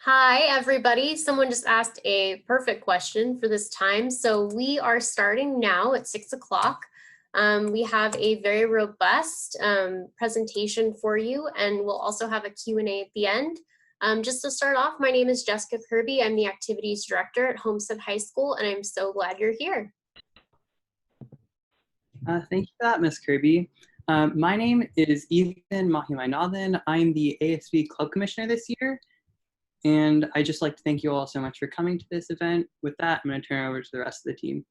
Hi, everybody. Someone just asked a perfect question for this time. So we are starting now at 6 o'clock. We have a very robust presentation for you, and we'll also have a Q&A at the end. Just to start off, my name is Jessica Kirby. I'm the Activities Director at Homestead High School, and I'm so glad you're here. Thank you for that, Ms. Kirby. My name is Ethan Mahimainathan. I'm the ASB Club Commissioner this year. And I'd just like to thank you all so much for coming to this event. With that, I'm going to turn it over to the rest of the team.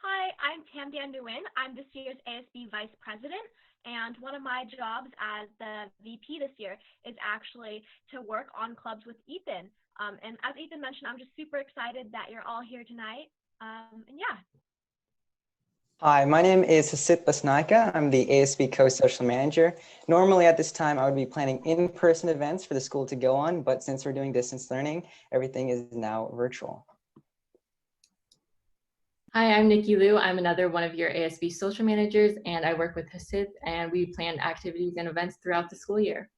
Hi, I'm Tam Dan Nguyen. I'm this year's ASB Vice President, and one of my jobs as the VP this year is actually to work on clubs with Ethan. And as Ethan mentioned, I'm just super excited that you're all here tonight. And yeah. Hi, my name is Hasit Basnaika. I'm the ASB Co-Social Manager. Normally at this time, I would be planning in-person events for the school to go on, but since we're doing distance learning, everything is now virtual. Hi, I'm Nikki Liu. I'm another one of your ASB social managers, and I work with Hasid, and we plan activities and events throughout the school year.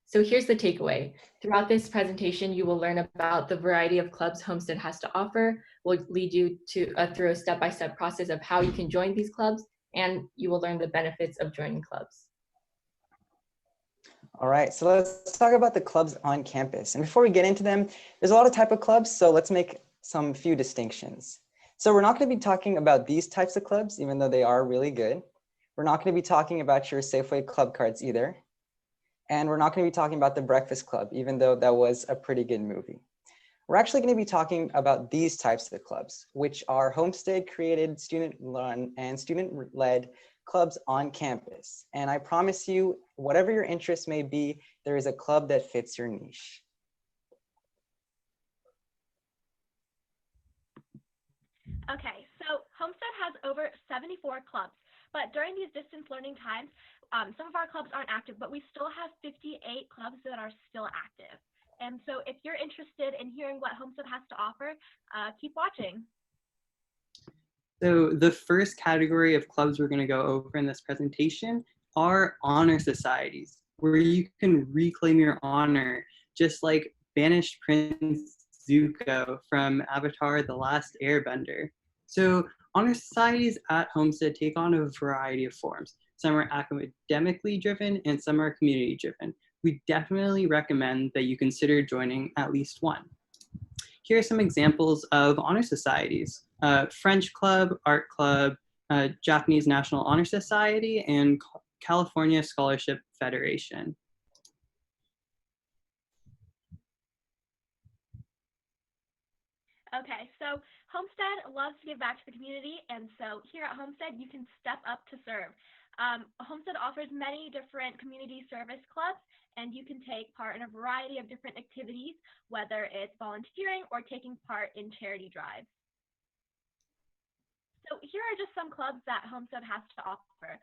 So here's the takeaway. Throughout this presentation, you will learn about the variety of clubs Homestead has to offer. We'll lead you through a step-by-step process of how you can join these clubs, and you will learn the benefits of joining clubs. All right, so let's talk about the clubs on campus. And before we get into them, there's a lot of type of clubs, so let's make some few distinctions. So we're not going to be talking about these types of clubs, even though they are really good. We're not going to be talking about your Safeway club cards either. And we're not going to be talking about the Breakfast Club, even though that was a pretty good movie. We're actually going to be talking about these types of clubs, which are Homestead-created, student-run, and student-led clubs on campus. And I promise you, whatever your interest may be, there is a club that fits your niche. Okay, so Homestead has over 74 clubs, but during these distance learning times, some of our clubs aren't active, but we still have 58 clubs that are still active. And so if you're interested in hearing what Homestead has to offer, keep watching. So the first category of clubs we're going to go over in this presentation are honor societies, where you can reclaim your honor, just like banished Prince Zuko from Avatar: The Last Airbender. So honor societies at Homestead take on a variety of forms. Some are academically driven and some are community driven. We definitely recommend that you consider joining at least one. Here are some examples of honor societies: French Club, Art Club, Japanese National Honor Society, and California Scholarship Federation. Okay, so Homestead loves to give back to the community, and so here at Homestead, you can step up to serve. Homestead offers many different community service clubs, and you can take part in a variety of different activities, whether it's volunteering or taking part in charity drives. So here are just some clubs that Homestead has to offer.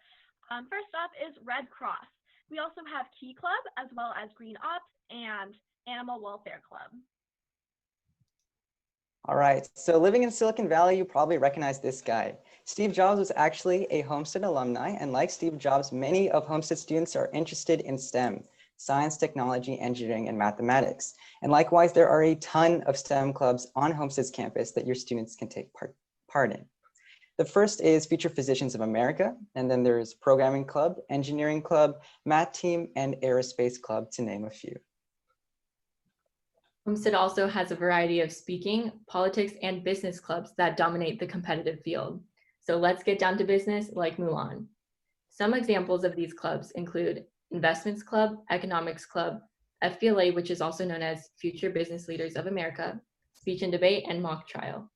First up is Red Cross. We also have Key Club, as well as Green Ops and Animal Welfare Club. All right, so living in Silicon Valley, you probably recognize this guy. Steve Jobs was actually a Homestead alumni, and like Steve Jobs, many of Homestead students are interested in STEM, science, technology, engineering, and mathematics. And likewise, there are a ton of STEM clubs on Homestead's campus that your students can take part in. The first is Future Physicians of America, and then there's Programming Club, Engineering Club, Math Team, and Aerospace Club, to name a few. Homestead also has a variety of speaking, politics, and business clubs that dominate the competitive field. So let's get down to business like Mulan. Some examples of these clubs include Investments Club, Economics Club, FBLA, which is also known as Future Business Leaders of America, Speech and Debate, and Mock Trial.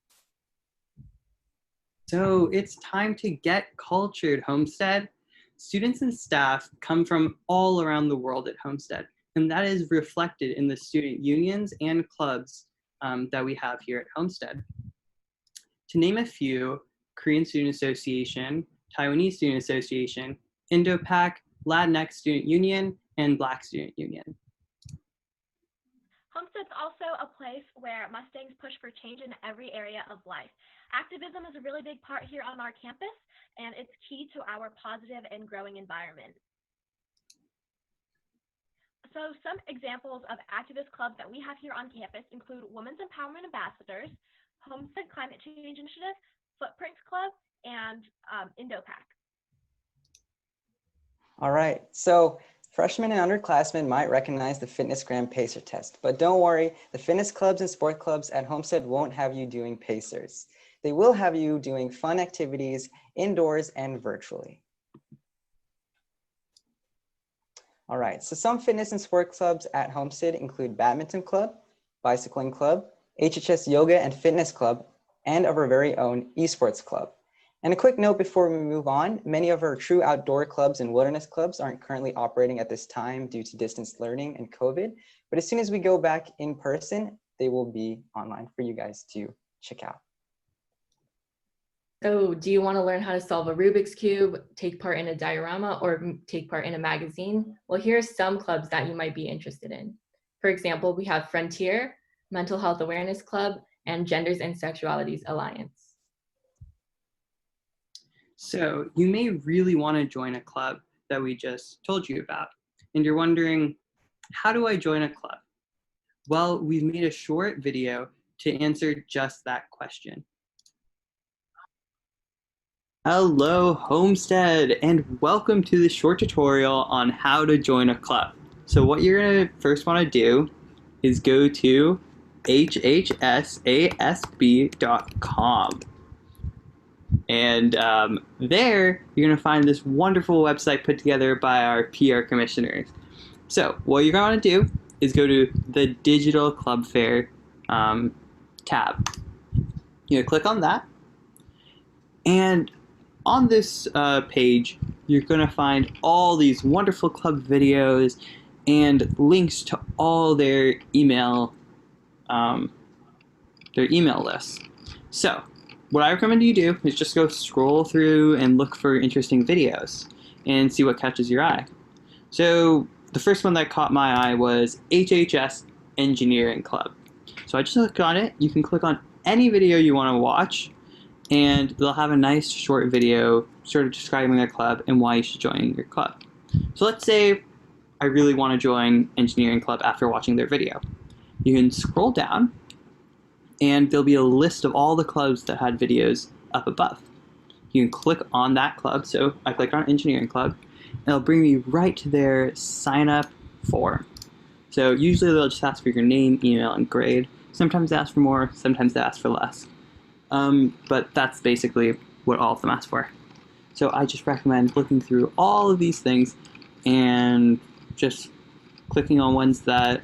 So it's time to get cultured, Homestead. Students and staff come from all around the world at Homestead, and that is reflected in the student unions and clubs that we have here at Homestead. To name a few: Korean Student Association, Taiwanese Student Association, Indo-Pac, Latinx Student Union, and Black Student Union. Homestead's also a place where Mustangs push for change in every area of life. Activism is a really big part here on our campus, and it's key to our positive and growing environment. So some examples of activist clubs that we have here on campus include Women's Empowerment Ambassadors, Homestead Climate Change Initiative, Footprints Club, and IndoPac. All right, so freshmen and underclassmen might recognize the FitnessGram Pacer test, but don't worry, the fitness clubs and sport clubs at Homestead won't have you doing Pacers. They will have you doing fun activities indoors and virtually. All right, so some fitness and sport clubs at Homestead include Badminton Club, Bicycling Club, HHS Yoga and Fitness Club, and our very own Esports Club. And a quick note before we move on, many of our true outdoor clubs and wilderness clubs aren't currently operating at this time due to distance learning and COVID, but as soon as we go back in person, they will be online for you guys to check out. So do you want to learn how to solve a Rubik's Cube, take part in a diorama, or take part in a magazine? Well, here are some clubs that you might be interested in. For example, we have Frontier, Mental Health Awareness Club, and Genders and Sexualities Alliance. So you may really want to join a club that we just told you about. And you're wondering, how do I join a club? Well, we've made a short video to answer just that question. Hello, Homestead, and welcome to the short tutorial on how to join a club. So what you're going to first want to do is go to hhsasb.com. And there, you're going to find this wonderful website put together by our PR commissioners. So what you're going to do is go to the Digital Club Fair tab. You're going to click on that. And on this page, you're going to find all these wonderful club videos and links to all their email lists. So what I recommend you do is just go scroll through and look for interesting videos and see what catches your eye. So the first one that caught my eye was HHS Engineering Club. So I just clicked on it. You can click on any video you want to watch, and they'll have a nice short video sort of describing their club and why you should join your club. So let's say I really want to join Engineering Club after watching their video. You can scroll down, and there'll be a list of all the clubs that had videos up above. You can click on that club. So I clicked on Engineering Club, and it'll bring me right to their sign up form. So usually they'll just ask for your name, email, and grade. Sometimes they ask for more, sometimes they ask for less. But that's basically what all of them ask for. So I just recommend looking through all of these things and just clicking on ones that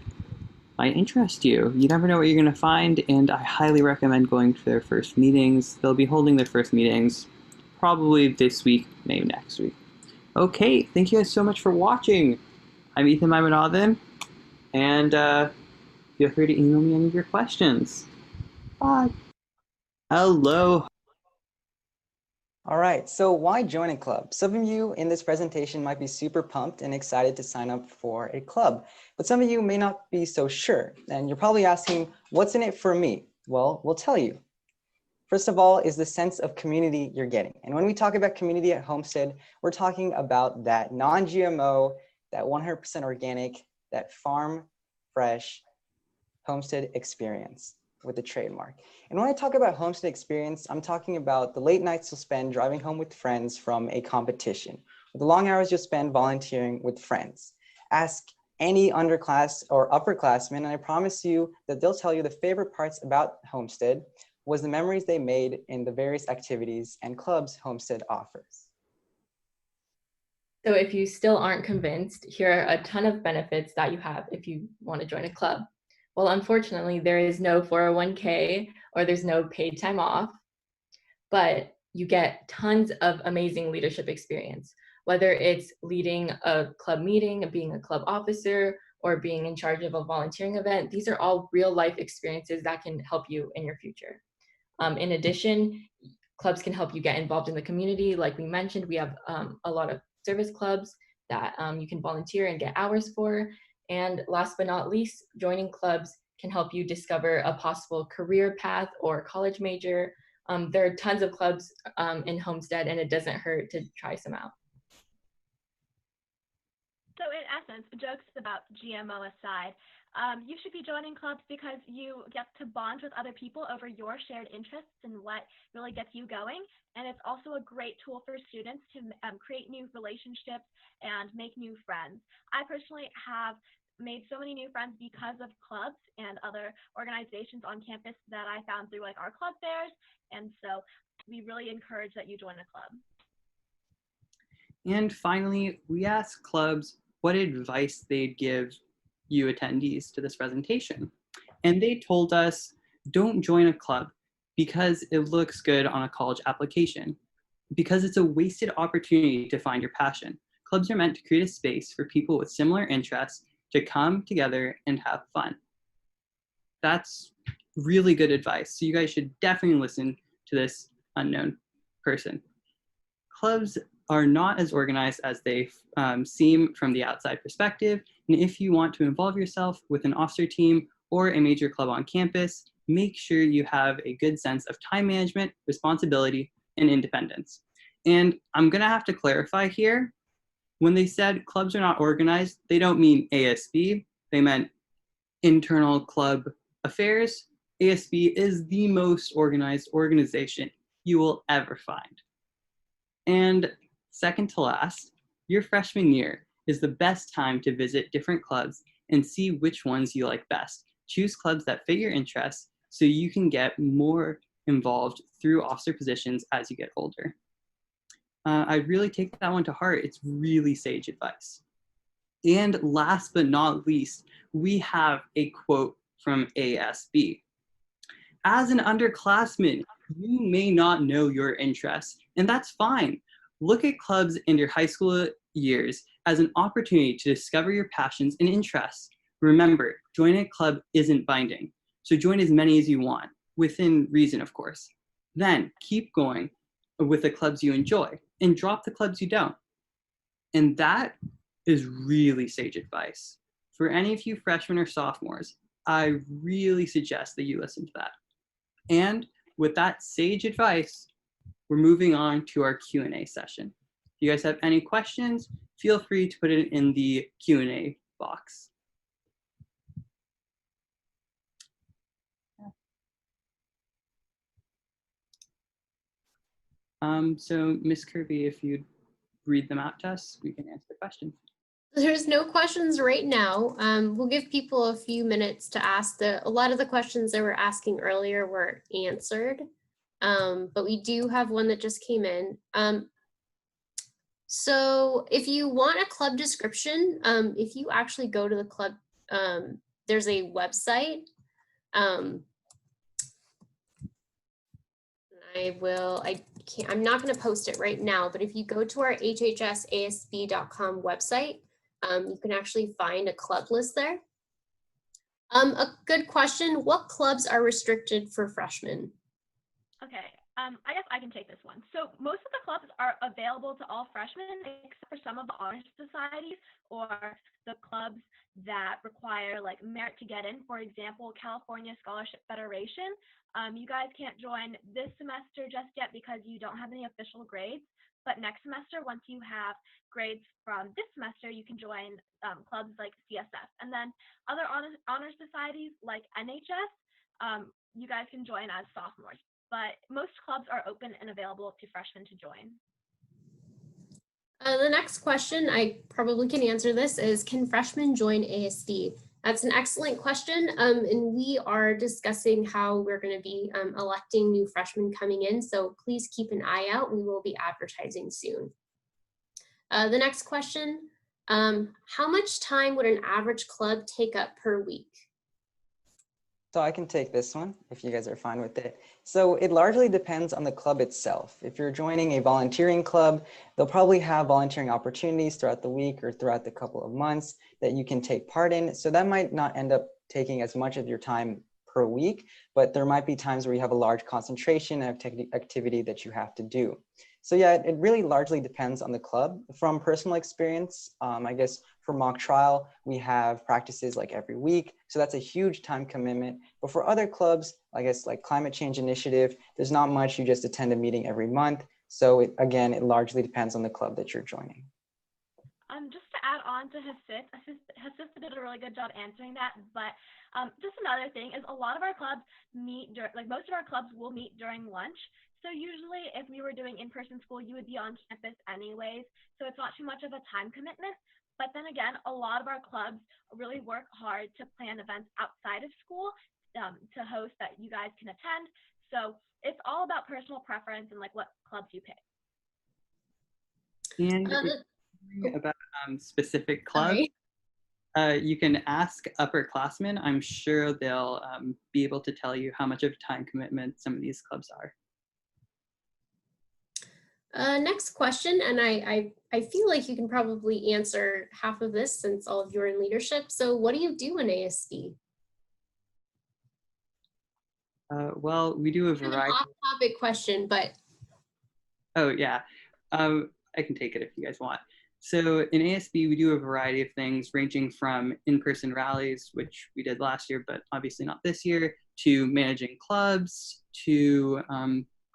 might interest you. You never know what you're going to find, and I highly recommend going to their first meetings. They'll be holding their first meetings probably this week, maybe next week. Okay, thank you guys so much for watching. I'm Ethan Maimanathan, and feel free to email me any of your questions. Bye. Hello. All right, so why join a club? Some of you in this presentation might be super pumped and excited to sign up for a club, but some of you may not be so sure. And you're probably asking, what's in it for me? Well, we'll tell you. First of all is the sense of community you're getting. And when we talk about community at Homestead, we're talking about that non-GMO, that 100% organic, that farm fresh Homestead experience with the trademark. And when I talk about Homestead experience, I'm talking about the late nights you'll spend driving home with friends from a competition, the long hours you'll spend volunteering with friends. Ask any underclass or upperclassmen, and I promise you that they'll tell you the favorite parts about Homestead was the memories they made in the various activities and clubs Homestead offers. So if you still aren't convinced, here are a ton of benefits that you have if you want to join a club. Well, unfortunately, there is no 401k or there's no paid time off, but you get tons of amazing leadership experience, whether it's leading a club meeting, being a club officer, or being in charge of a volunteering event. These are all real life experiences that can help you in your future. In addition, clubs can help you get involved in the community. Like we mentioned, we have a lot of service clubs that you can volunteer and get hours for. And last but not least, joining clubs can help you discover a possible career path or college major. There are tons of clubs in Homestead, and it doesn't hurt to try some out. So in essence, jokes about GMO aside, you should be joining clubs because you get to bond with other people over your shared interests and what really gets you going. And it's also a great tool for students to create new relationships and make new friends. I personally have made so many new friends because of clubs and other organizations on campus that I found through like our club fairs. And so we really encourage that you join a club. And finally, we asked clubs what advice they'd give you attendees to this presentation. And they told us, don't join a club because it looks good on a college application, because it's a wasted opportunity to find your passion. Clubs are meant to create a space for people with similar interests to come together and have fun. That's really good advice. So you guys should definitely listen to this unknown person. Clubs are not as organized as they seem from the outside perspective. And if you want to involve yourself with an officer team or a major club on campus, make sure you have a good sense of time management, responsibility, and independence. And I'm gonna have to clarify here, when they said clubs are not organized, they don't mean ASB, they meant internal club affairs. ASB is the most organized organization you will ever find. And second to last, your freshman year is the best time to visit different clubs and see which ones you like best. Choose clubs that fit your interests so you can get more involved through officer positions as you get older. I'd really take that one to heart. It's really sage advice. And last but not least, we have a quote from ASB. As an underclassman, you may not know your interests, and that's fine. Look at clubs in your high school years as an opportunity to discover your passions and interests. Remember, joining a club isn't binding, so join as many as you want, within reason, of course. Then keep going with the clubs you enjoy and drop the clubs you don't. And that is really sage advice. For any of you freshmen or sophomores, I really suggest that you listen to that. And with that sage advice, we're moving on to our Q&A session. If you guys have any questions, feel free to put it in the Q&A box. So Ms. Kirby, if you'd read them out to us, we can answer the questions. There's no questions right now. We'll give people a few minutes to ask. A lot of the questions they were asking earlier were answered, but we do have one that just came in. So if you want a club description, if you actually go to the club, there's a website. I'm not going to post it right now, but if you go to our hhsasb.com website, you can actually find a club list there. A good question, what clubs are restricted for freshmen? Okay, I guess I can take this one. So most of the clubs are available to all freshmen, except for some of the honor societies or the clubs that require like merit to get in. For example, California Scholarship Federation. You guys can't join this semester just yet because you don't have any official grades. But next semester, once you have grades from this semester, you can join clubs like CSF. And then other honor societies like NHS, you guys can join as sophomores. But most clubs are open and available to freshmen to join. The next question, I probably can answer this, is can freshmen join ASB? That's an excellent question, and we are discussing how we're going to be electing new freshmen coming in, so please keep an eye out. We will be advertising soon. The next question, how much time would an average club take up per week? So I can take this one if you guys are fine with it. So it largely depends on the club itself. If you're joining a volunteering club, they'll probably have volunteering opportunities throughout the week or throughout the couple of months that you can take part in. So that might not end up taking as much of your time per week, but there might be times where you have a large concentration of activity that you have to do. So yeah, it really largely depends on the club. From personal experience, I guess for mock trial, we have practices like every week. So that's a huge time commitment. But for other clubs, I guess like Climate Change Initiative, there's not much, you just attend a meeting every month. So again, it largely depends on the club that you're joining. Just to add on to Hasith. Hasith did a really good job answering that, but just another thing is a lot of our clubs meet, most of our clubs will meet during lunch. So usually if we were doing in-person school, you would be on campus anyways, so it's not too much of a time commitment. But then again, a lot of our clubs really work hard to plan events outside of school to host that you guys can attend. So it's all about personal preference and like what clubs you pick. And about specific clubs, you can ask upperclassmen. I'm sure they'll be able to tell you how much of a time commitment some of these clubs are. Next question, and I feel like you can probably answer half of this since all of you are in leadership. So what do you do in ASB? Well, we do a variety. Kind of an off-topic question, but. Oh yeah, I can take it if you guys want. So in ASB, we do a variety of things ranging from in-person rallies, which we did last year, but obviously not this year, to managing clubs, to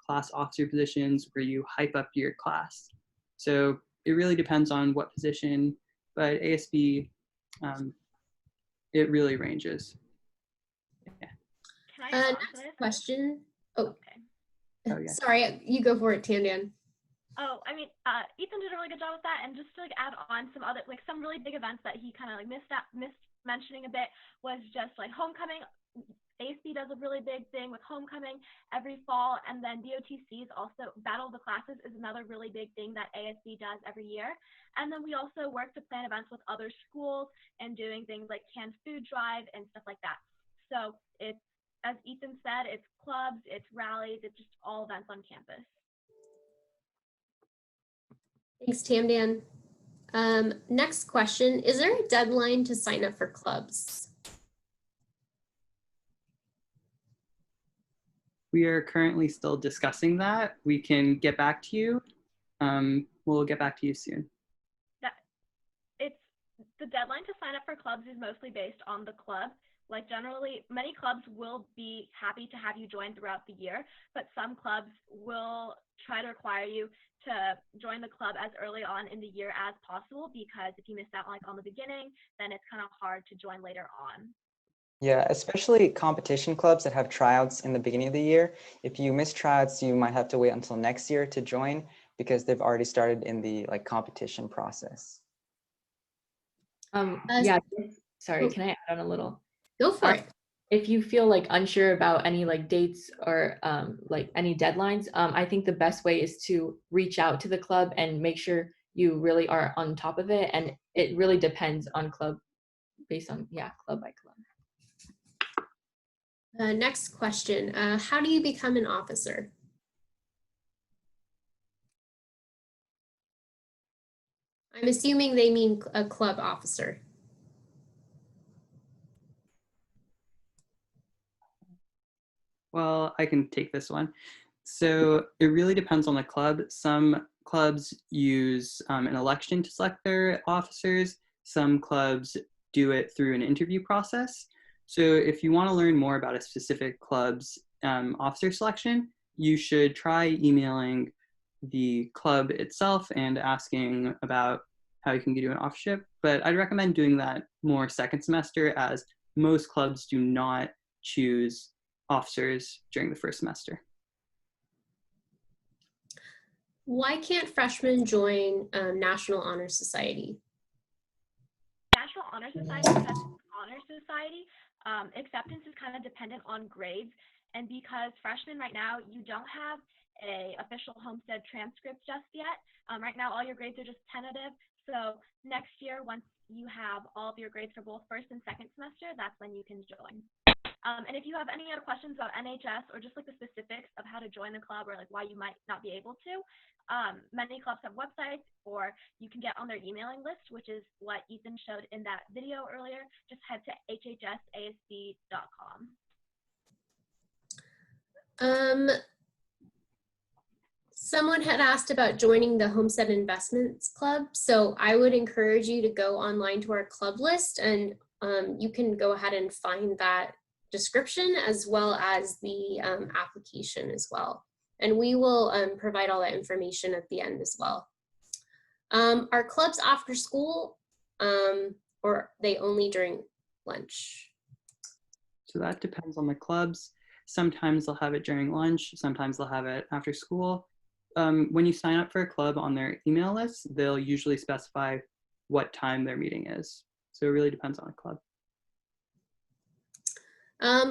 class officer positions where you hype up your class. So it really depends on what position, but ASB, it really ranges. Yeah. Next question. Oh, okay. Oh, yeah. Sorry, you go for it, Tandan. Oh, I mean, Ethan did a really good job with that, and just to like add on some other, like some really big events that he kind of like missed mentioning a bit was just like homecoming. ASB does a really big thing with homecoming every fall, and then BOTCs also, Battle of the Classes is another really big thing that ASB does every year. And then we also work to plan events with other schools and doing things like canned food drive and stuff like that. So it's, as Ethan said, it's clubs, it's rallies, it's just all events on campus. Thanks, Tamdan. Next question, is there a deadline to sign up for clubs? We are currently still discussing that. We can get back to you. We'll get back to you soon. The deadline to sign up for clubs is mostly based on the club. Like generally, many clubs will be happy to have you join throughout the year, but some clubs will try to require you to join the club as early on in the year as possible, because if you miss out like on the beginning, then it's kind of hard to join later on. Yeah, especially competition clubs that have tryouts in the beginning of the year. If you miss tryouts, you might have to wait until next year to join because they've already started in the like competition process. Yeah, sorry, can I add on a little? Go for it. If you feel like unsure about any like dates or like any deadlines, I think the best way is to reach out to the club and make sure you really are on top of it. And it really depends on club, based on, yeah, club by club. Next question, how do you become an officer? I'm assuming they mean a club officer. Well, I can take this one. So it really depends on the club. Some clubs use an election to select their officers. Some clubs do it through an interview process. So if you want to learn more about a specific club's officer selection, you should try emailing the club itself and asking about how you can get an officership. But I'd recommend doing that more second semester, as most clubs do not choose officers during the first semester. Why can't freshmen join National Honor Society? National Honor Society, acceptance is kind of dependent on grades, and because freshmen right now, you don't have a official Homestead transcript just yet. Right now, all your grades are just tentative. So next year, once you have all of your grades for both first and second semester, that's when you can join. And if you have any other questions about NHS or just like the specifics of how to join the club or like why you might not be able to, many clubs have websites, or you can get on their emailing list, which is what Ethan showed in that video earlier. Just head to hhsasb.com. Someone had asked about joining the Homestead Investments Club. So I would encourage you to go online to our club list, and you can go ahead and find that description as well as the application as well. And we will provide all that information at the end as well. Our clubs after school or they only during lunch? So that depends on the clubs. Sometimes they'll have it during lunch, sometimes they'll have it after school. When you sign up for a club on their email list, they'll usually specify what time their meeting is. So it really depends on the club.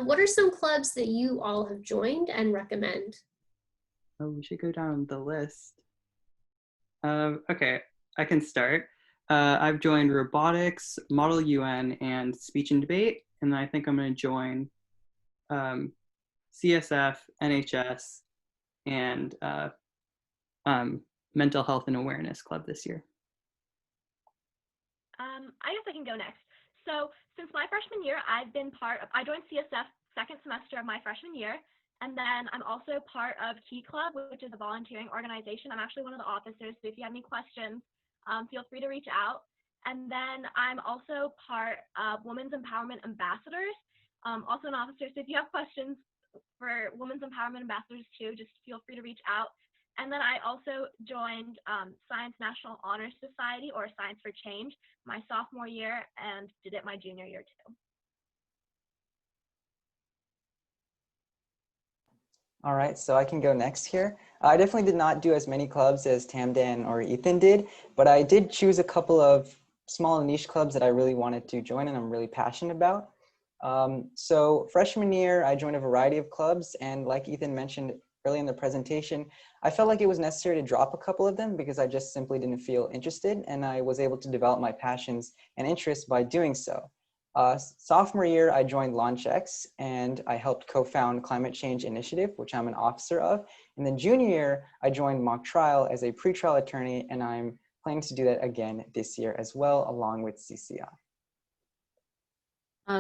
What are some clubs that you all have joined and recommend? Oh, we should go down the list. Okay, I can start. I've joined robotics, Model UN, and speech and debate, and I think I'm going to join CSF, NHS, and Mental Health and Awareness Club this year. I guess I can go next. So since my freshman year, I joined CSF second semester of my freshman year, and then I'm also part of Key Club, which is a volunteering organization. I'm actually one of the officers, so if you have any questions, feel free to reach out. And then I'm also part of Women's Empowerment Ambassadors, also an officer, so if you have questions for Women's Empowerment Ambassadors too, just feel free to reach out. And then I also joined Science National Honor Society, or Science for Change, my sophomore year, and did it my junior year too. All right, so I can go next here. I definitely did not do as many clubs as Tamdan or Ethan did, but I did choose a couple of small niche clubs that I really wanted to join and I'm really passionate about. So freshman year, I joined a variety of clubs, and like Ethan mentioned early in the presentation, I felt like it was necessary to drop a couple of them because I just simply didn't feel interested, and I was able to develop my passions and interests by doing so. Sophomore year, I joined LaunchX, and I helped co-found Climate Change Initiative, which I'm an officer of. And then junior year, I joined Mock Trial as a pretrial attorney, and I'm planning to do that again this year as well, along with CCI.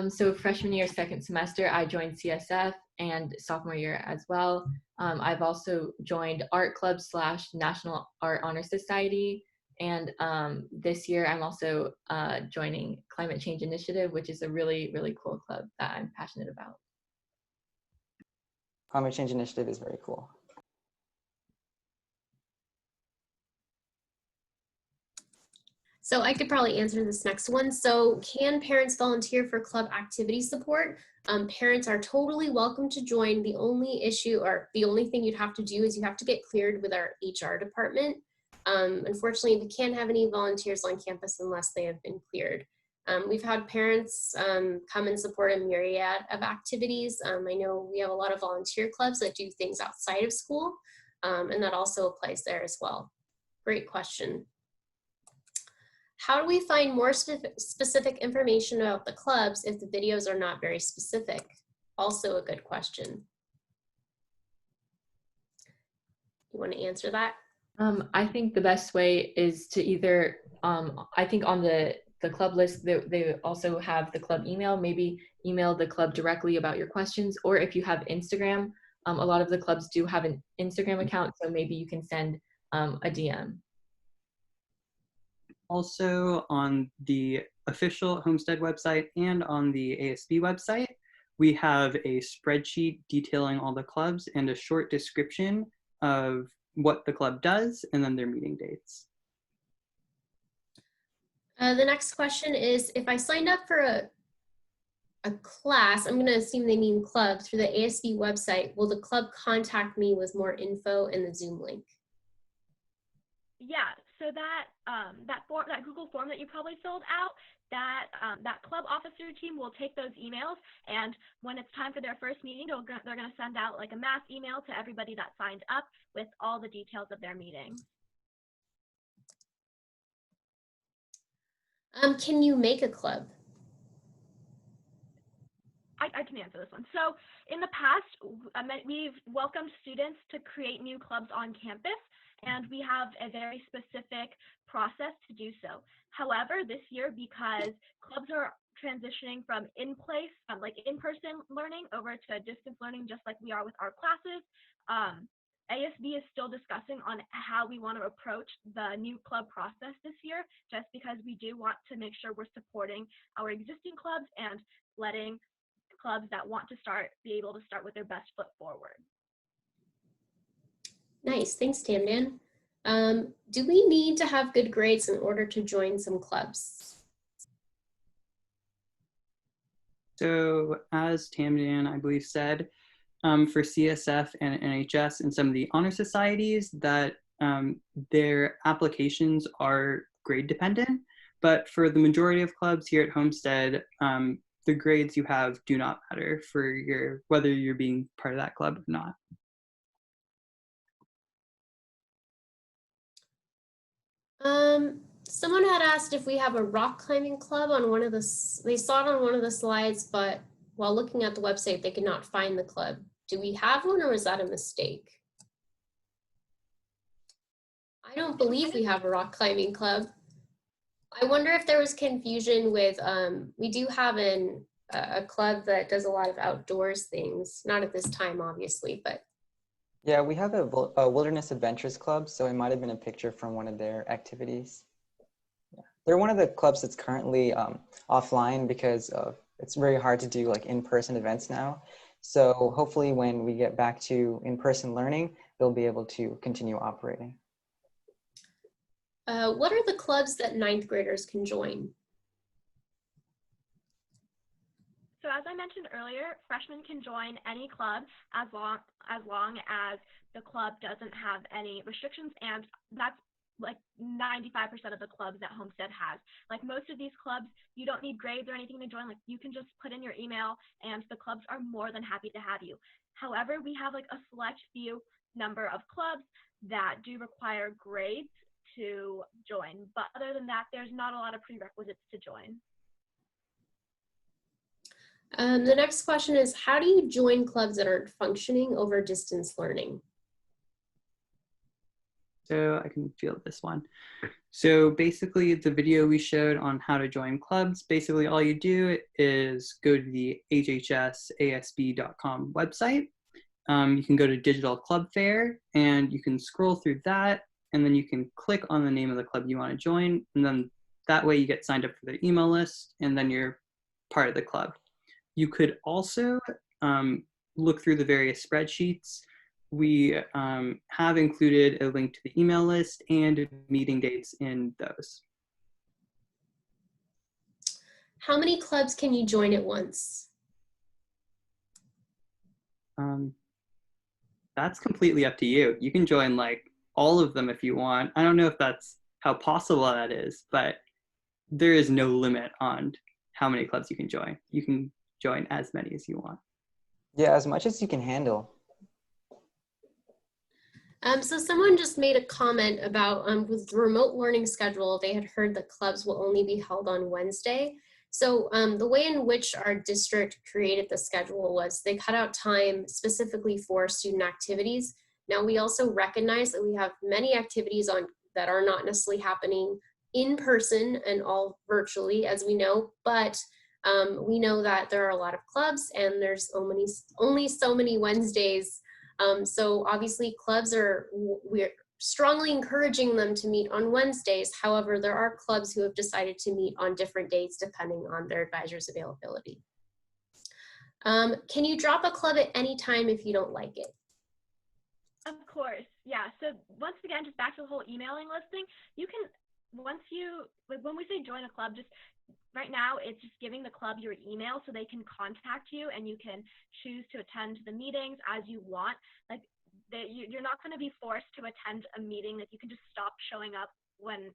So freshman year, second semester, I joined CSF, and sophomore year as well. I've also joined Art Club / National Art Honor Society. And this year, I'm also joining Climate Change Initiative, which is a really, really cool club that I'm passionate about. Climate Change Initiative is very cool. So I could probably answer this next one. So can parents volunteer for club activity support? Parents are totally welcome to join. The only issue, or the only thing you'd have to do, is you have to get cleared with our HR department. Unfortunately, we can't have any volunteers on campus unless they have been cleared. We've had parents come and support a myriad of activities. I know we have a lot of volunteer clubs that do things outside of school, and that also applies there as well. Great question. How do we find more specific information about the clubs if the videos are not very specific? Also a good question. You want to answer that? I think the best way is to either, I think on the club list, they also have the club email. Maybe email the club directly about your questions, or if you have Instagram, a lot of the clubs do have an Instagram account, so maybe you can send a DM. Also on the official Homestead website and on the ASB website, we have a spreadsheet detailing all the clubs and a short description of what the club does and then their meeting dates. The next question is, if I signed up for a class, I'm going to assume they mean club, through the ASB website, will the club contact me with more info in the Zoom link? Yeah, so that Google form that you probably filled out, that club officer team will take those emails, and when it's time for their first meeting, they're going to send out like a mass email to everybody that signed up with all the details of their meeting. Can you make a club? I can answer this one. So in the past, we've welcomed students to create new clubs on campus, and we have a very specific process to do so. However, this year, because clubs are transitioning from in-person learning over to distance learning, just like we are with our classes, ASB is still discussing on how we want to approach the new club process this year, just because we do want to make sure we're supporting our existing clubs and letting clubs that want to start be able to start with their best foot forward. Nice, thanks, Tamdan. Do we need to have good grades in order to join some clubs? So as Tamdan, I believe, said, for CSF and NHS and some of the honor societies, that their applications are grade dependent. But for the majority of clubs here at Homestead, the grades you have do not matter for whether you're being part of that club or not. Someone had asked if we have a rock climbing club on one of they saw it on one of the slides, but while looking at the website, they could not find the club. Do we have one, or was that a mistake? I don't believe we have a rock climbing club. I wonder if there was confusion with, we do have a club that does a lot of outdoors things, not at this time, obviously, but. Yeah, we have a Wilderness Adventures Club, so it might have been a picture from one of their activities. Yeah. They're one of the clubs that's currently offline because it's very hard to do like in-person events now. So hopefully when we get back to in-person learning, they'll be able to continue operating. What are the clubs that 9th graders can join? So as I mentioned earlier, freshmen can join any club as long as the club doesn't have any restrictions, and that's like 95% of the clubs that Homestead has. Like most of these clubs, you don't need grades or anything to join. Like you can just put in your email and the clubs are more than happy to have you. However, we have like a select few number of clubs that do require grades to join. But other than that, there's not a lot of prerequisites to join. The next question is, how do you join clubs that aren't functioning over distance learning? So I can field this one. So basically the video we showed on how to join clubs, basically all you do is go to the hhsasb.com website. You can go to Digital Club Fair and you can scroll through that, and then you can click on the name of the club you want to join, and then that way you get signed up for their email list, and then you're part of the club. You could also look through the various spreadsheets. We have included a link to the email list and meeting dates in those. How many clubs can you join at once? That's completely up to you. You can join like all of them if you want. I don't know if that's how possible that is, but there is no limit on how many clubs you can join. You can join as many as you want. Yeah, as much as you can handle. So someone just made a comment about with the remote learning schedule, they had heard that clubs will only be held on Wednesday. So the way in which our district created the schedule was they cut out time specifically for student activities. Now we also recognize that we have many activities that are not necessarily happening in person and all virtually, as we know, but we know that there are a lot of clubs and there's only so many Wednesdays. So obviously clubs we're strongly encouraging them to meet on Wednesdays. However, there are clubs who have decided to meet on different dates depending on their advisor's availability. Can you drop a club at any time if you don't like it? Of course, yeah. So once again, just back to the whole emailing listing, you can, when we say join a club, just right now it's just giving the club your email so they can contact you and you can choose to attend the meetings as you want. Like you're not going to be forced to attend a meeting. That you can just stop showing up when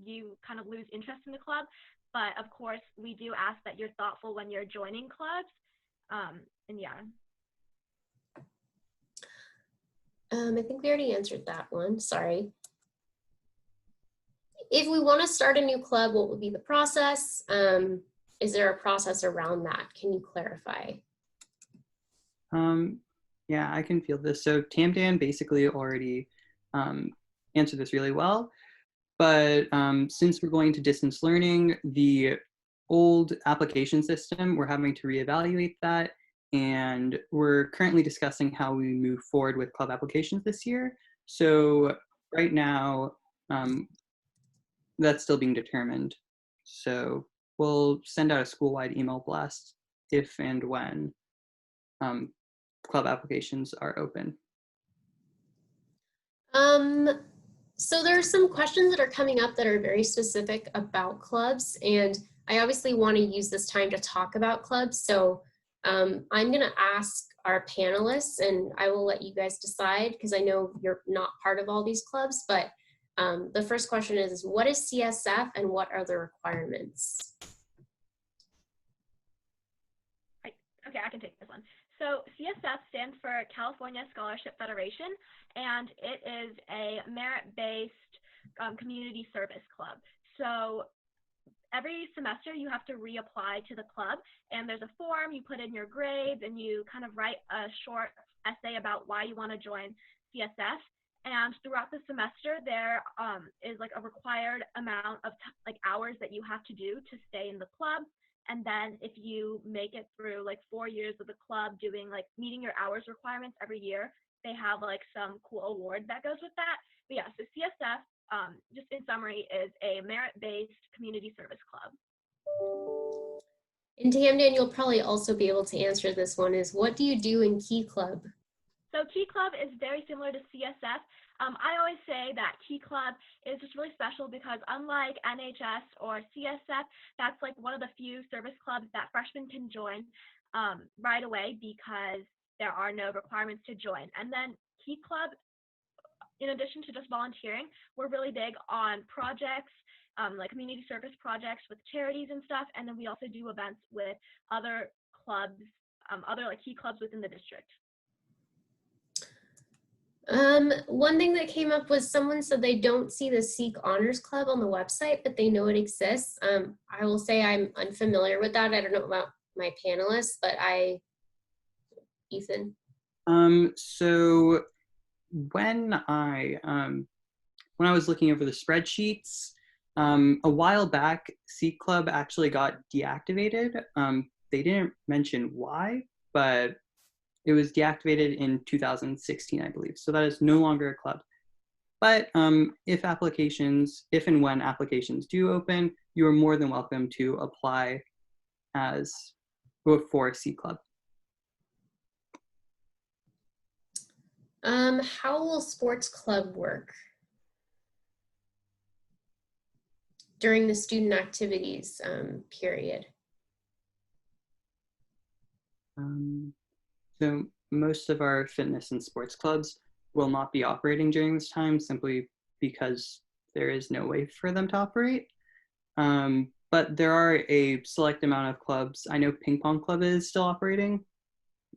you kind of lose interest in the club. But of course, we do ask that you're thoughtful when you're joining clubs. And yeah. I think we already answered that one, sorry. If we want to start a new club, what would be the process? Is there a process around that? Can you clarify? Yeah, I can feel this. So Tamdan basically already answered this really well. But since we're going to distance learning, the old application system, we're having to reevaluate that. And we're currently discussing how we move forward with club applications this year. So right now, that's still being determined. So we'll send out a school-wide email blast if and when club applications are open. So there are some questions that are coming up that are very specific about clubs, and I obviously want to use this time to talk about clubs. So I'm going to ask our panelists, and I will let you guys decide because I know you're not part of all these clubs, but the first question is what is CSF and what are the requirements? Okay, I can take this one. So CSF stands for California Scholarship Federation, and it is a merit-based community service club. So every semester you have to reapply to the club, and there's a form, you put in your grades, and you kind of write a short essay about why you want to join CSF. And throughout the semester, there is like a required amount of like hours that you have to do to stay in the club. And then if you make it through like 4 years of the club doing like meeting your hours requirements every year, they have like some cool award that goes with that. But yeah, so CSF, just in summary, is a merit-based community service club. And Tamden, you'll probably also be able to answer this one is what do you do in Key Club? So Key Club is very similar to CSF. I always say that Key Club is just really special because unlike NHS or CSF, that's like one of the few service clubs that freshmen can join right away because there are no requirements to join. And then Key Club, in addition to just volunteering, we're really big on projects, like community service projects with charities and stuff. And then we also do events with other clubs, other like Key Clubs within the district. One thing that came up was someone said they don't see the Sikh Honors Club on the website, but they know it exists. I will say I'm unfamiliar with that. I don't know about my panelists, but Ethan. So when I was looking over the spreadsheets, a while back, Sikh Club actually got deactivated. They didn't mention why, but it was deactivated in 2016, I believe. So that is no longer a club. But if and when applications do open, you are more than welcome to apply for a Sikh Club. How will sports club work during the student activities period? So most of our fitness and sports clubs will not be operating during this time simply because there is no way for them to operate. But there are a select amount of clubs. I know Ping Pong Club is still operating,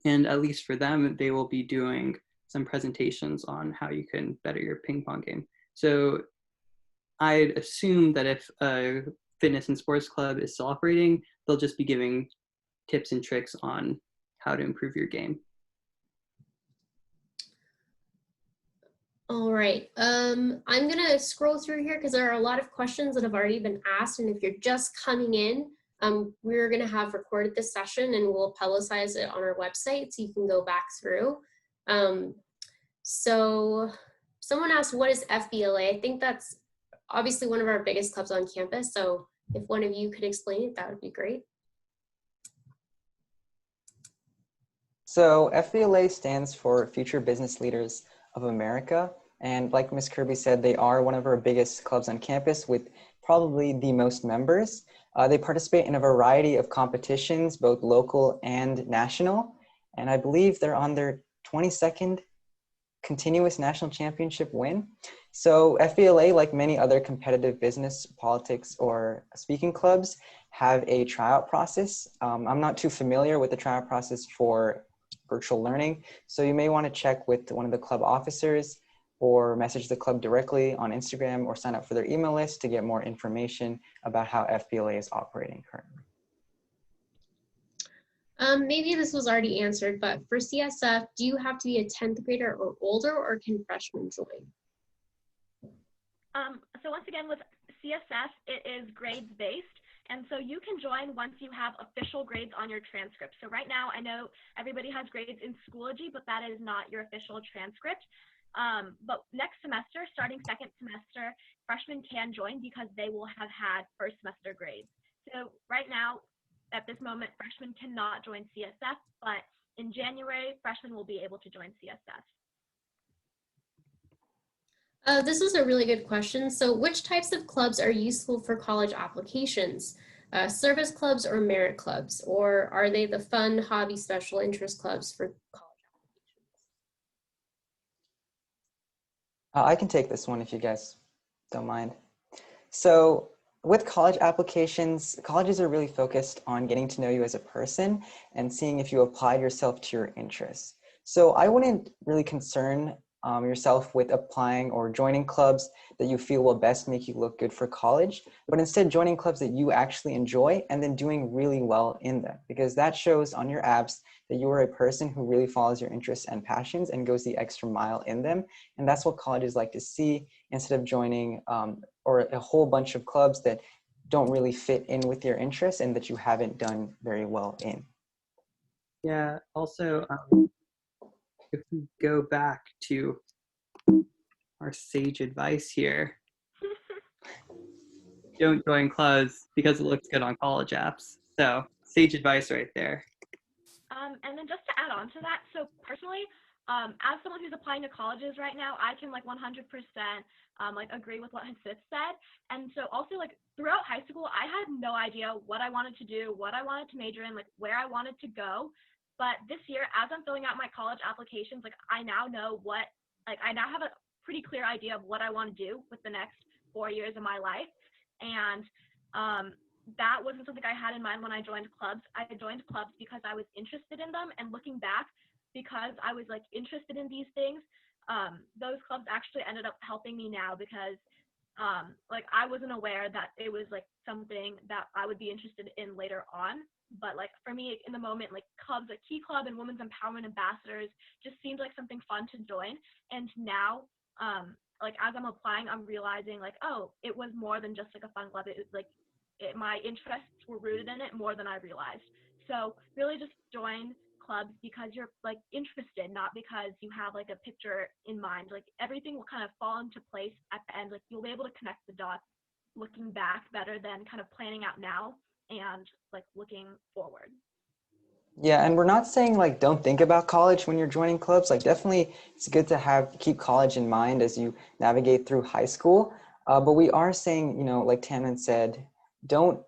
and at least for them, they will be doing some presentations on how you can better your ping pong game. So I'd assume that if a fitness and sports club is still operating, they'll just be giving tips and tricks on how to improve your game. All right, I'm gonna scroll through here because there are a lot of questions that have already been asked, and if you're just coming in, we're gonna have recorded this session and we'll publicize it on our website so you can go back through. So someone asked, what is FBLA? I think that's obviously one of our biggest clubs on campus, so if one of you could explain it, that would be great. So FBLA stands for Future Business Leaders of America. And like Ms. Kirby said, they are one of our biggest clubs on campus with probably the most members. They participate in a variety of competitions, both local and national. And I believe they're on their 22nd continuous national championship win. So FBLA, like many other competitive business, politics, or speaking clubs, have a tryout process. I'm not too familiar with the tryout process for virtual learning, so you may want to check with one of the club officers or message the club directly on Instagram or sign up for their email list to get more information about how FBLA is operating currently. Maybe this was already answered, but for CSF, do you have to be a 10th grader or older, or can freshmen join? So once again, with CSF, it is grades based. And so you can join once you have official grades on your transcript. So right now, I know everybody has grades in Schoology, but that is not your official transcript. But next semester, starting second semester, freshmen can join because they will have had first semester grades. So right now, at this moment, freshmen cannot join CSF, but in January, freshmen will be able to join CSF. This is a really good question. So which types of clubs are useful for college applications? service clubs or merit clubs, or are they the fun hobby special interest clubs for college applications? I can take this one if you guys don't mind. So with college applications, colleges are really focused on getting to know you as a person and seeing if you applied yourself to your interests. So I wouldn't really concern yourself with applying or joining clubs that you feel will best make you look good for college, but instead joining clubs that you actually enjoy and then doing really well in them, because that shows on your apps that you are a person who really follows your interests and passions and goes the extra mile in them. And that's what colleges like to see, instead of joining or a whole bunch of clubs that don't really fit in with your interests and that you haven't done very well in. Yeah, also, if we go back to our sage advice here, don't join clubs because it looks good on college apps. So sage advice right there. And then just to add on to that, so personally, as someone who's applying to colleges right now, I can like 100% like agree with what Hasith said. And so also like throughout high school, I had no idea what I wanted to do, what I wanted to major in, like where I wanted to go. But this year, as I'm filling out my college applications, like I now know what, like I now have a pretty clear idea of what I want to do with the next 4 years of my life. And that wasn't something I had in mind when I joined clubs. I joined clubs because I was interested in them, and looking back, because I was like interested in these things, those clubs actually ended up helping me now, because like I wasn't aware that it was like something that I would be interested in later on. But like for me in the moment, like clubs like Key Club and Women's Empowerment Ambassadors just seemed like something fun to join. And now like as I'm applying, I'm realizing like, oh, it was more than just like a fun club. It was like my interests were rooted in it more than I realized. So really just join clubs because you're like interested, not because you have like a picture in mind. Like everything will kind of fall into place at the end. Like you'll be able to connect the dots looking back better than kind of planning out now and like looking forward. Yeah, and we're not saying like don't think about college when you're joining clubs. Like definitely it's good to keep college in mind as you navigate through high school. But we are saying, like Tammin said, don't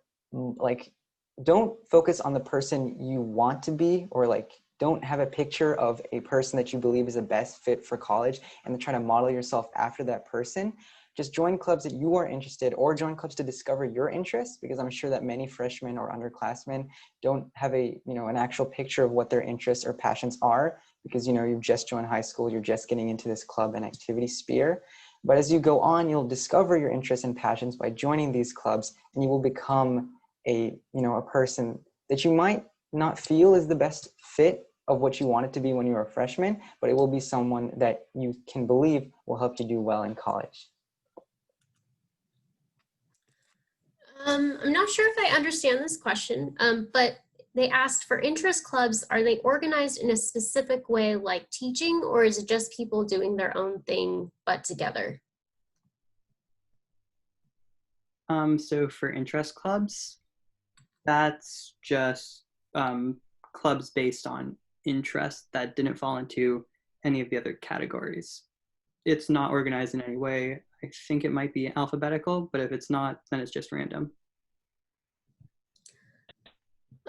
don't focus on the person you want to be, or like don't have a picture of a person that you believe is the best fit for college and then try to model yourself after that person. Just join clubs that you are interested, or join clubs to discover your interests, because I'm sure that many freshmen or underclassmen don't have an actual picture of what their interests or passions are, because you've just joined high school, you're just getting into this club and activity sphere. But as you go on, you'll discover your interests and passions by joining these clubs, and you will become a person that you might not feel is the best fit of what you want it to be when you were a freshman, but it will be someone that you can believe will help you do well in college. I'm not sure if I understand this question, but they asked for interest clubs, are they organized in a specific way like teaching, or is it just people doing their own thing but together? So for interest clubs, that's just clubs based on interest that didn't fall into any of the other categories. It's not organized in any way. I think it might be alphabetical, but if it's not, then it's just random.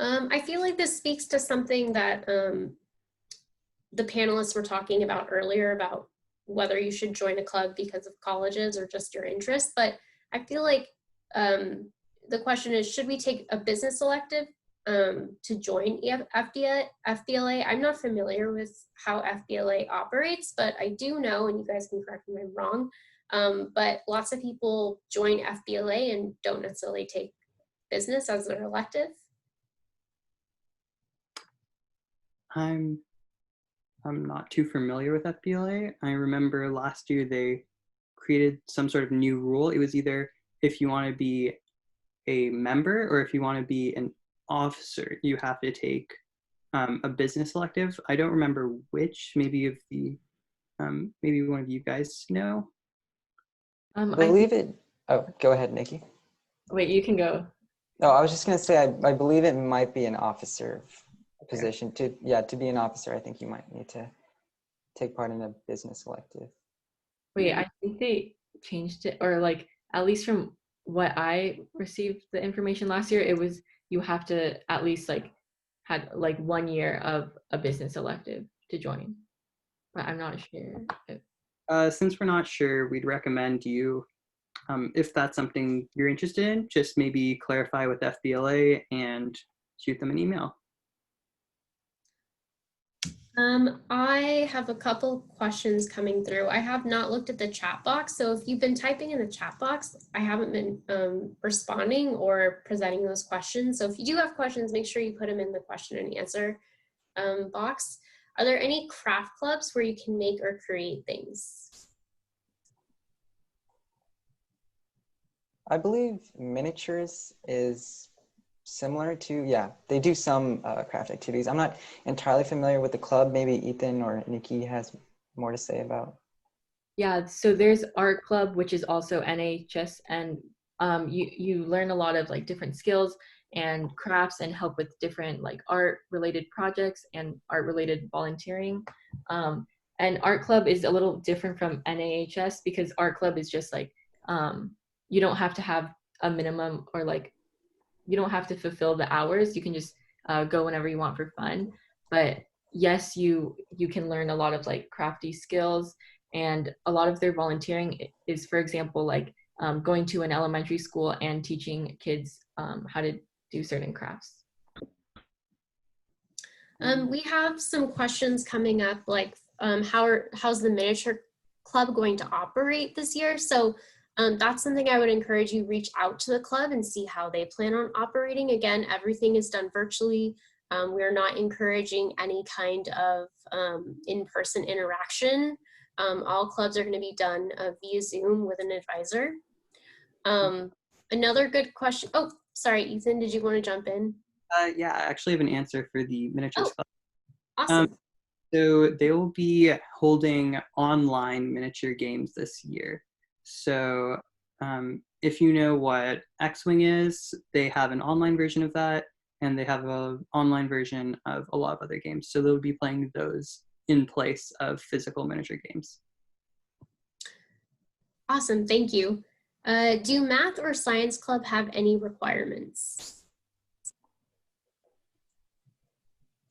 I feel like this speaks to something that the panelists were talking about earlier, about whether you should join a club because of colleges or just your interest. But I feel like the question is, should we take a business elective to join FBLA? I'm not familiar with how FBLA operates, but I do know, and you guys can correct me if I'm wrong, but lots of people join FBLA and don't necessarily take business as their elective. I'm not too familiar with FBLA. I remember last year they created some sort of new rule. It was either if you want to be a member or if you want to be an officer, you have to take a business elective. I don't remember which. Maybe maybe one of you guys know. I believe it. Oh, go ahead, Nikki. Wait, you can go. No, I was just going to say, I believe it might be an officer position. To be an officer, I think you might need to take part in a business elective. Wait, I think they changed it, or like at least from what I received the information last year, it was you have to at least like had like 1 year of a business elective to join, but I'm not sure if. Since we're not sure, we'd recommend you, if that's something you're interested in, just maybe clarify with FBLA and shoot them an email. I have a couple questions coming through. I have not looked at the chat box, so if you've been typing in the chat box, I haven't been responding or presenting those questions. So if you do have questions, make sure you put them in the question and answer box. Are there any craft clubs where you can make or create things? I believe miniatures is similar to, yeah, they do some craft activities. I'm not entirely familiar with the club. Maybe Ethan or Nikki has more to say about. Yeah, so there's art club, which is also NHS, and you learn a lot of like different skills and crafts and help with different like art related projects and art related volunteering. And art club is a little different from NAHS because art club is just like you don't have to have a minimum, or like you don't have to fulfill the hours. You can just go whenever you want for fun. But yes, you can learn a lot of like crafty skills, and a lot of their volunteering is, for example, like going to an elementary school and teaching kids how to do certain crafts. We have some questions coming up, like how's the miniature club going to operate this year? So that's something I would encourage you reach out to the club and see how they plan on operating. Again, everything is done virtually. We're not encouraging any kind of in-person interaction. All clubs are going to be done via Zoom with an advisor. Another good question. Oh, sorry, Ethan, did you want to jump in? Yeah, I actually have an answer for the miniatures club. Awesome. So they will be holding online miniature games this year. So if you know what X-Wing is, they have an online version of that, and they have an online version of a lot of other games. So they'll be playing those in place of physical miniature games. Awesome, thank you. Do math or science club have any requirements?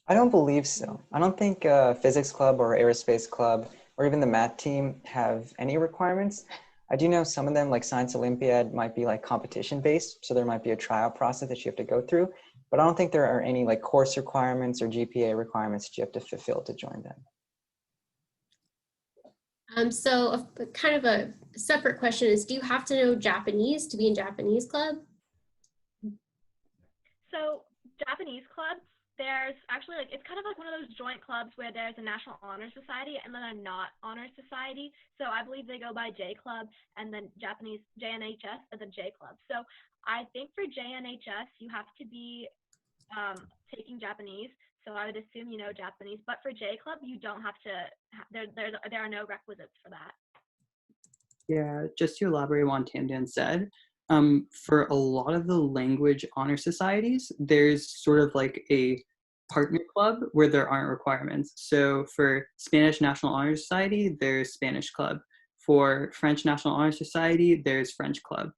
I don't believe so. I don't think physics club or aerospace club or even the math team have any requirements. I do know some of them, like Science Olympiad, might be like competition based. So there might be a trial process that you have to go through, but I don't think there are any like course requirements or GPA requirements that you have to fulfill to join them. So kind of a separate question is, do you have to know Japanese to be in Japanese club? So Japanese clubs, there's actually like, it's kind of like one of those joint clubs where there's a National Honor Society and then a not honor society. So I believe they go by J Club, and then Japanese JNHS and then J Club. So I think for JNHS, you have to be taking Japanese. So I would assume you know Japanese, but for J Club, you don't have to, there are no requisites for that. Yeah, just to elaborate on what Tamdan said, for a lot of the language honor societies, there's sort of like a partner club where there aren't requirements. So for Spanish National Honor Society, there's Spanish Club. For French National Honor Society, there's French Club.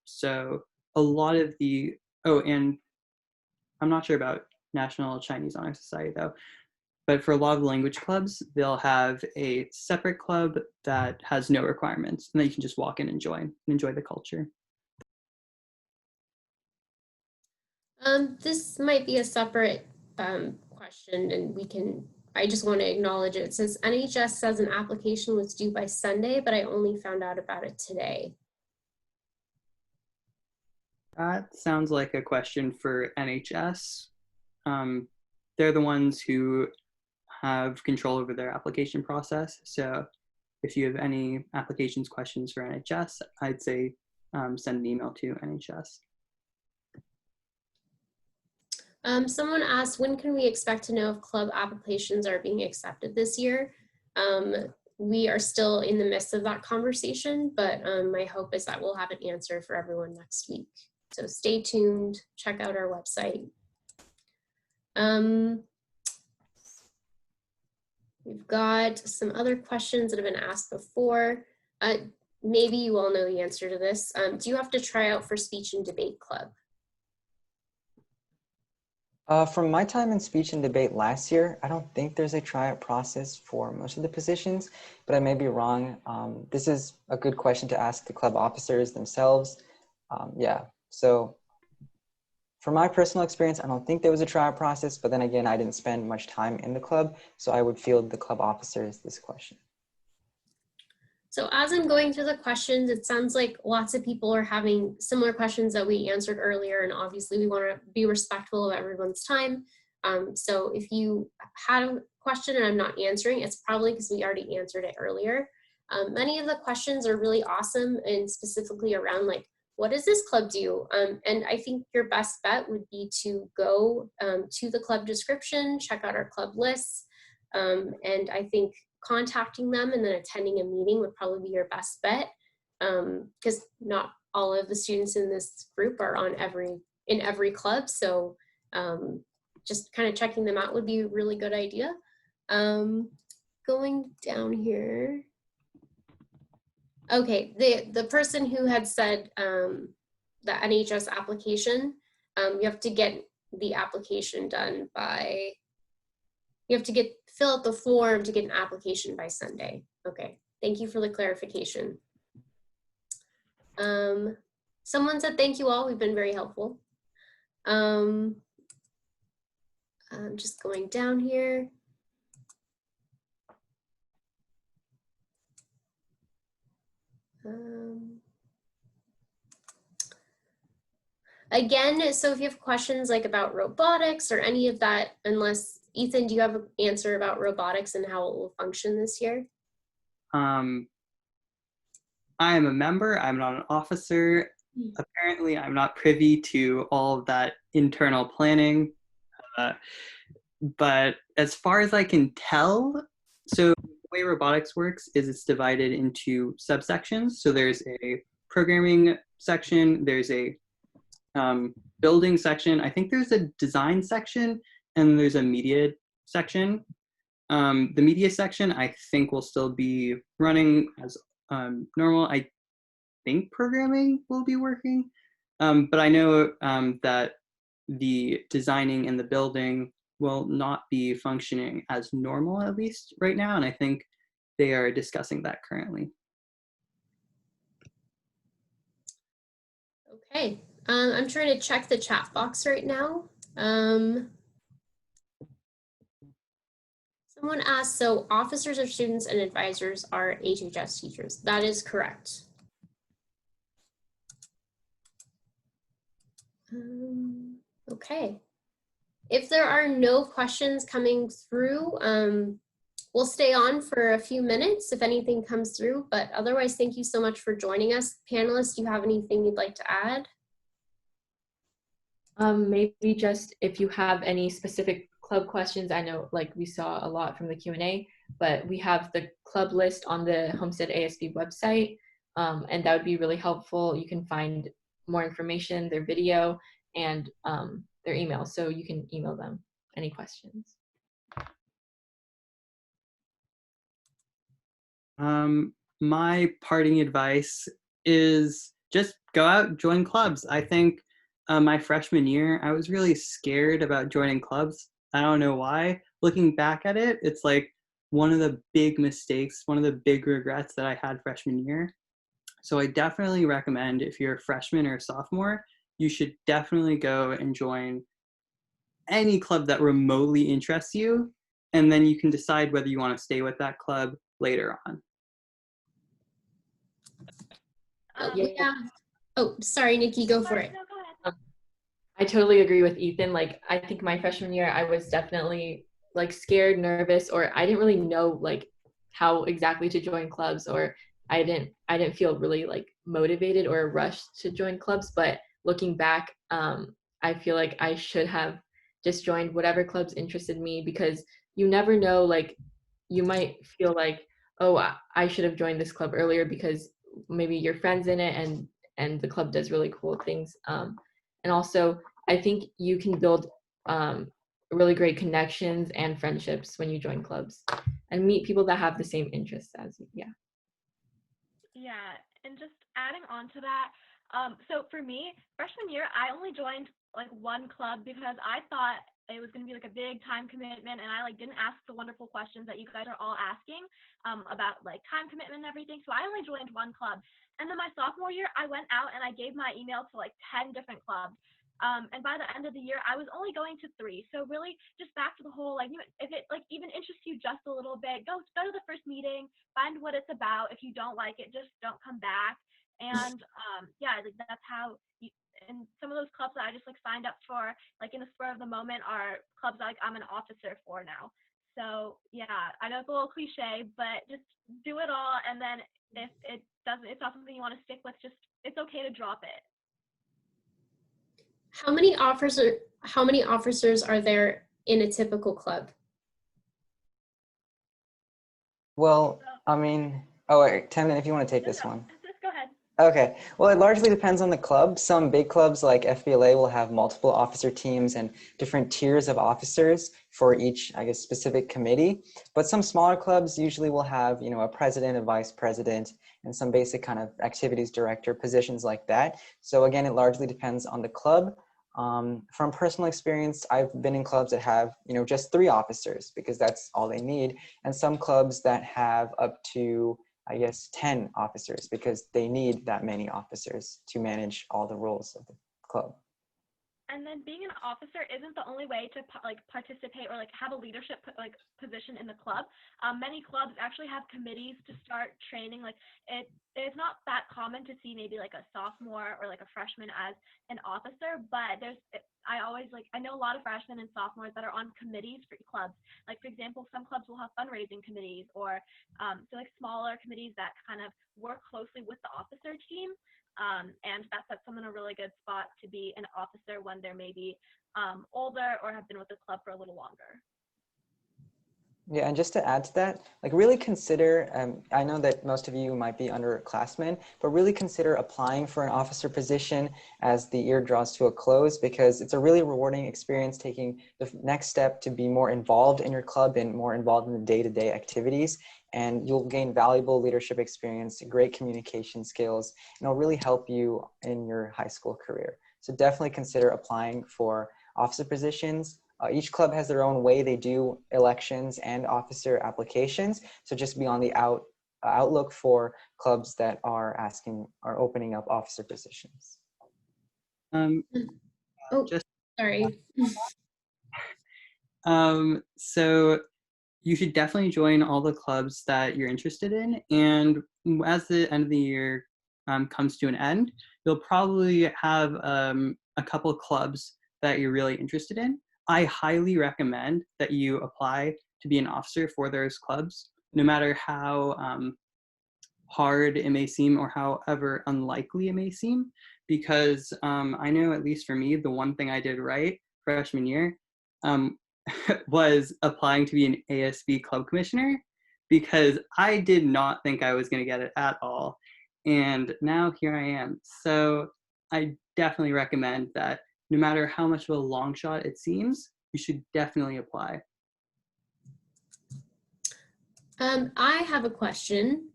So a lot of the, oh, and I'm not sure about National Chinese Honor Society though, but for a lot of the language clubs, they'll have a separate club that has no requirements, and that you can just walk in and join and enjoy the culture. This might be a separate question, and I just want to acknowledge it. It says NHS says an application was due by Sunday, but I only found out about it today. That sounds like a question for NHS. They're the ones who have control over their application process. So if you have any applications questions for NHS, I'd say send an email to NHS. Someone asked, when can we expect to know if club applications are being accepted this year? We are still in the midst of that conversation, but my hope is that we'll have an answer for everyone next week. So stay tuned, check out our website. We've got some other questions that have been asked before. maybe you all know the answer to this. Do you have to try out for speech and debate club? From my time in speech and debate last year, I don't think there's a tryout process for most of the positions, but I may be wrong. This is a good question to ask the club officers themselves. Yeah, so from my personal experience, I don't think there was a tryout process, but then again, I didn't spend much time in the club, so I would field the club officers this question. So as I'm going through the questions, it sounds like lots of people are having similar questions that we answered earlier, and obviously we want to be respectful of everyone's time. So if you had a question and I'm not answering, it's probably because we already answered it earlier. Many of the questions are really awesome and specifically around like, what does this club do? And I think your best bet would be to go to the club description, check out our club lists, and I think contacting them and then attending a meeting would probably be your best bet, because not all of the students in this group are on in every club. So just kind of checking them out would be a really good idea. Going down here. Okay, the person who had said the NHS application, you have to get the application done by, you have to fill out the form to get an application by Sunday. Okay, thank you for the clarification. Someone said thank you all, we've been very helpful. I'm just going down here. Again, so if you have questions like about robotics or any of that, unless, Ethan, do you have an answer about robotics and how it will function this year? I am a member, I'm not an officer. Apparently, I'm not privy to all of that internal planning. But as far as I can tell, so the way robotics works is it's divided into subsections. So there's a programming section, there's a building section, I think there's a design section, and there's a media section. The media section, I think, will still be running as normal. I think programming will be working, but I know that the designing and the building will not be functioning as normal, at least right now, and I think they are discussing that currently. Okay, I'm trying to check the chat box right now. Someone asked, so officers of students and advisors are HHS teachers. That is correct. Okay. If there are no questions coming through, we'll stay on for a few minutes if anything comes through, but otherwise, thank you so much for joining us. Panelists, do you have anything you'd like to add? Maybe just if you have any specific club questions. I know like we saw a lot from the Q&A, but we have the club list on the Homestead ASB website, and that would be really helpful. You can find more information, their video, and their email, so you can email them any questions. My parting advice is just go out, join clubs. I think my freshman year, I was really scared about joining clubs. I don't know why. Looking back at it, it's like one of the big mistakes, one of the big regrets that I had freshman year. So I definitely recommend, if you're a freshman or a sophomore, you should definitely go and join any club that remotely interests you, and then you can decide whether you want to stay with that club later on. Yeah. Oh, sorry, Nikki, go for it. No, go ahead. I totally agree with Ethan. Like, I think my freshman year, I was definitely like scared, nervous, or I didn't really know like how exactly to join clubs, or I didn't feel really like motivated or rushed to join clubs. But looking back, I feel like I should have just joined whatever clubs interested me, because you never know, like you might feel like, oh, I should have joined this club earlier because maybe your friend's in it and the club does really cool things. And also, I think you can build really great connections and friendships when you join clubs and meet people that have the same interests as you. Yeah. Yeah, And just adding on to that, so for me, freshman year, I only joined like one club because I thought it was going to be like a big time commitment, and I like didn't ask the wonderful questions that you guys are all asking about like time commitment and everything. So I only joined one club. And then my sophomore year, I went out and I gave my email to like 10 different clubs. And by the end of the year, I was only going to 3. So really, just back to the whole, like, if it like even interests you just a little bit, go to the first meeting, find what it's about. If you don't like it, just don't come back. And yeah, like that's how. And some of those clubs that I just like signed up for, like in the spur of the moment, are clubs like I'm an officer for now. So yeah, I know it's a little cliche, but just do it all. And then if it's not something you want to stick with, just it's okay to drop it. How many officers are there in a typical club? Well, I mean, oh, wait, Tamden, if you want to take this No, one. just go ahead. Okay, well, it largely depends on the club. Some big clubs like FBLA will have multiple officer teams and different tiers of officers for each, I guess, specific committee. But some smaller clubs usually will have, you know, a president, a vice president, and some basic kind of activities director positions like that. So again, it largely depends on the club. From personal experience, I've been in clubs that have, you know, just 3 officers because that's all they need, and some clubs that have up to, I guess, 10 officers because they need that many officers to manage all the roles of the club. And then being an officer isn't the only way to like participate or like have a leadership like position in the club. Many clubs actually have committees to start training. Like it's not that common to see maybe like a sophomore or like a freshman as an officer, but I know a lot of freshmen and sophomores that are on committees for clubs. Like for example, some clubs will have fundraising committees or so like smaller committees that kind of work closely with the officer team. And that sets them in a really good spot to be an officer when they're maybe older or have been with the club for a little longer. Yeah, and just to add to that, like really consider, I know that most of you might be underclassmen, but really consider applying for an officer position as the year draws to a close, because it's a really rewarding experience taking the next step to be more involved in your club and more involved in the day-to-day activities. And you'll gain valuable leadership experience, great communication skills, and it'll really help you in your high school career. So definitely consider applying for officer positions. Each club has their own way they do elections and officer applications. So just be on the outlook for clubs that are opening up officer positions. Sorry. So you should definitely join all the clubs that you're interested in. And as the end of the year comes to an end, you'll probably have a couple of clubs that you're really interested in. I highly recommend that you apply to be an officer for those clubs, no matter how hard it may seem or however unlikely it may seem, because I know, at least for me, the one thing I did right freshman year was applying to be an ASB club commissioner, because I did not think I was going to get it at all. And now here I am. So I definitely recommend that no matter how much of a long shot it seems, you should definitely apply. I have a question.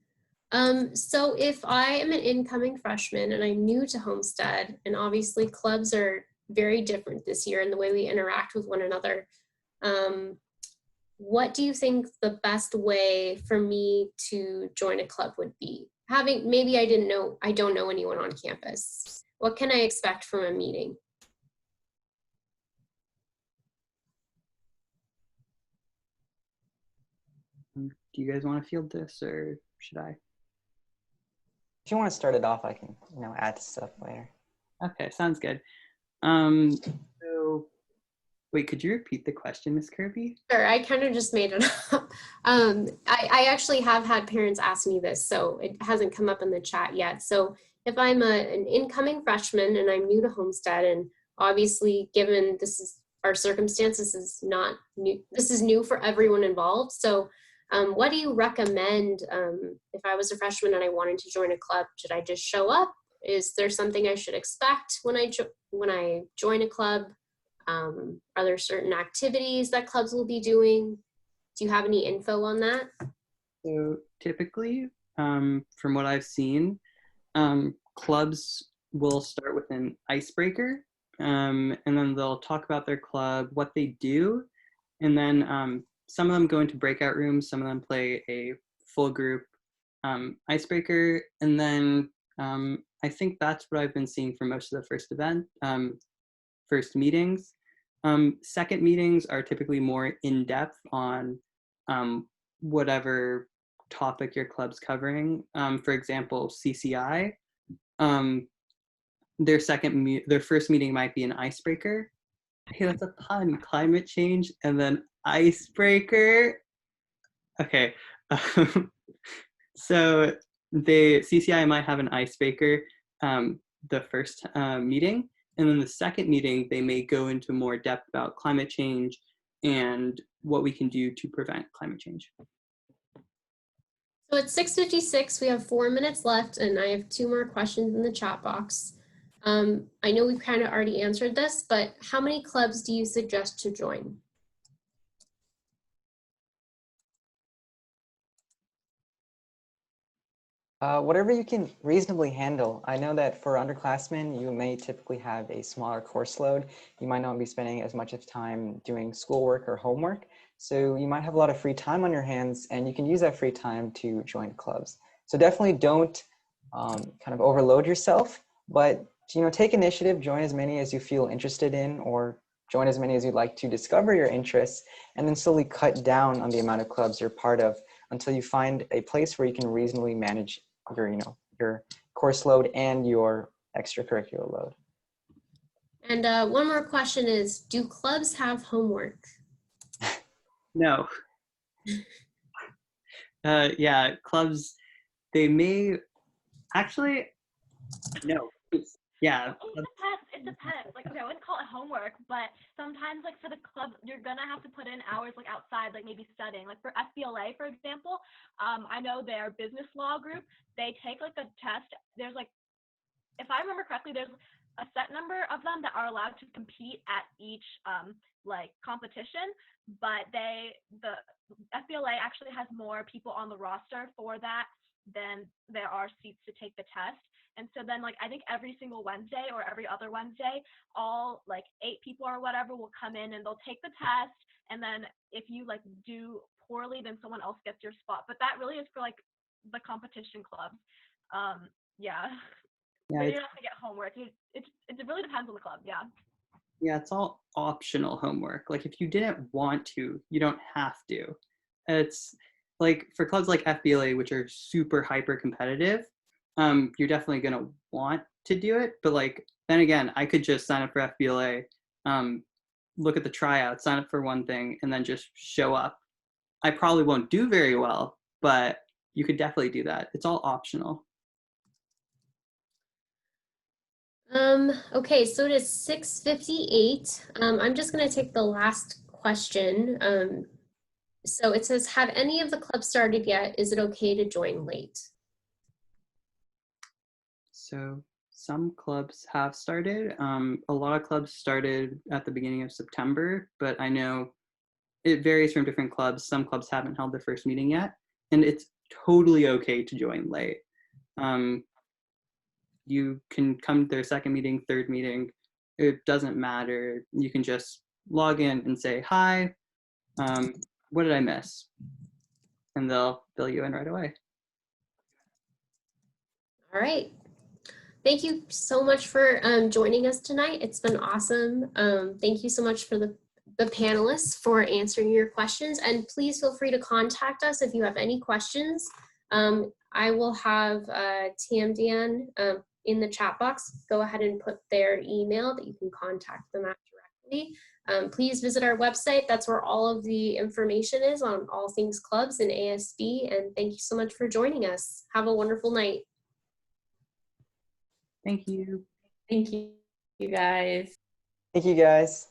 So if I am an incoming freshman and I'm new to Homestead, and obviously clubs are very different this year in the way we interact with one another, what do you think the best way for me to join a club would be? Maybe I don't know anyone on campus. What can I expect from a meeting? Do you guys want to field this, or should I? If you want to start it off, I can, add stuff later. Okay, sounds good. So wait, could you repeat the question, Ms. Kirby? Sure, I kind of just made it up. I actually have had parents ask me this, so it hasn't come up in the chat yet. So if I'm an incoming freshman and I'm new to Homestead, and obviously given this is our circumstances, is not new, this is new for everyone involved. So what do you recommend if I was a freshman and I wanted to join a club? Should I just show up? Is there something I should expect when I join a club? Are there certain activities that clubs will be doing? Do you have any info on that? So typically, from what I've seen, Clubs will start with an icebreaker, and then they'll talk about their club, what they do, and then some of them go into breakout rooms, some of them play a full group icebreaker, and then I think that's what I've been seeing for most of the first meetings. Second meetings are typically more in-depth on whatever topic your club's covering. For example, CCI, their first meeting might be an icebreaker. Hey, that's a pun. Climate change and then icebreaker. Okay. So CCI might have an icebreaker the first meeting, and then the second meeting they may go into more depth about climate change and what we can do to prevent climate change. So it's 6:56, we have 4 minutes left, and I have 2 more questions in the chat box. I know we've kind of already answered this, but how many clubs do you suggest to join? Whatever you can reasonably handle. I know that for underclassmen, you may typically have a smaller course load. You might not be spending as much of time doing schoolwork or homework. So you might have a lot of free time on your hands, and you can use that free time to join clubs. So definitely don't kind of overload yourself, but take initiative, join as many as you feel interested in, or join as many as you'd like to discover your interests, and then slowly cut down on the amount of clubs you're part of until you find a place where you can reasonably manage your course load and your extracurricular load. And one more question is, do clubs have homework? No. Yeah, clubs, they may actually, no. Yeah. It depends. Like, okay, I wouldn't call it homework, but sometimes, like, for the club, you're gonna have to put in hours, like, outside, like, maybe studying. Like, for FBLA, for example, I know their business law group, they take, like, a test. There's, like, if I remember correctly, there's a set number of them that are allowed to compete at each, like, competition, but the FBLA actually has more people on the roster for that than there are seats to take the test. And so then, like, I think every single Wednesday or every other Wednesday, all like 8 people or whatever will come in and they'll take the test. And then if you like do poorly, then someone else gets your spot. But that really is for like the competition clubs. Yeah. Yeah, But you're not gonna get homework. It really depends on the club. Yeah. Yeah, it's all optional homework. Like if you didn't want to, you don't have to. It's like for clubs like FBLA, which are super hyper competitive, you're definitely gonna want to do it. But like then again, I could just sign up for FBLA, look at the tryouts, sign up for one thing, and then just show up. I probably won't do very well, but you could definitely do that. It's all optional. Okay, so it is 6:58. I'm just gonna take the last question. So it says, have any of the clubs started yet? Is it okay to join late? So some clubs have started. A lot of clubs started at the beginning of September, but I know it varies from different clubs. Some clubs haven't held their first meeting yet, and it's totally okay to join late. You can come to their second meeting, third meeting. It doesn't matter. You can just log in and say, hi, what did I miss? And they'll fill you in right away. All right. Thank you so much for joining us tonight. It's been awesome. Thank you so much for the panelists for answering your questions. And please feel free to contact us if you have any questions. I will have TMDN in the chat box. Go ahead and put their email that you can contact them at directly. Please visit our website. That's where all of the information is on all things clubs and ASB. And thank you so much for joining us. Have a wonderful night. Thank you. Thank you, you guys. Thank you, guys.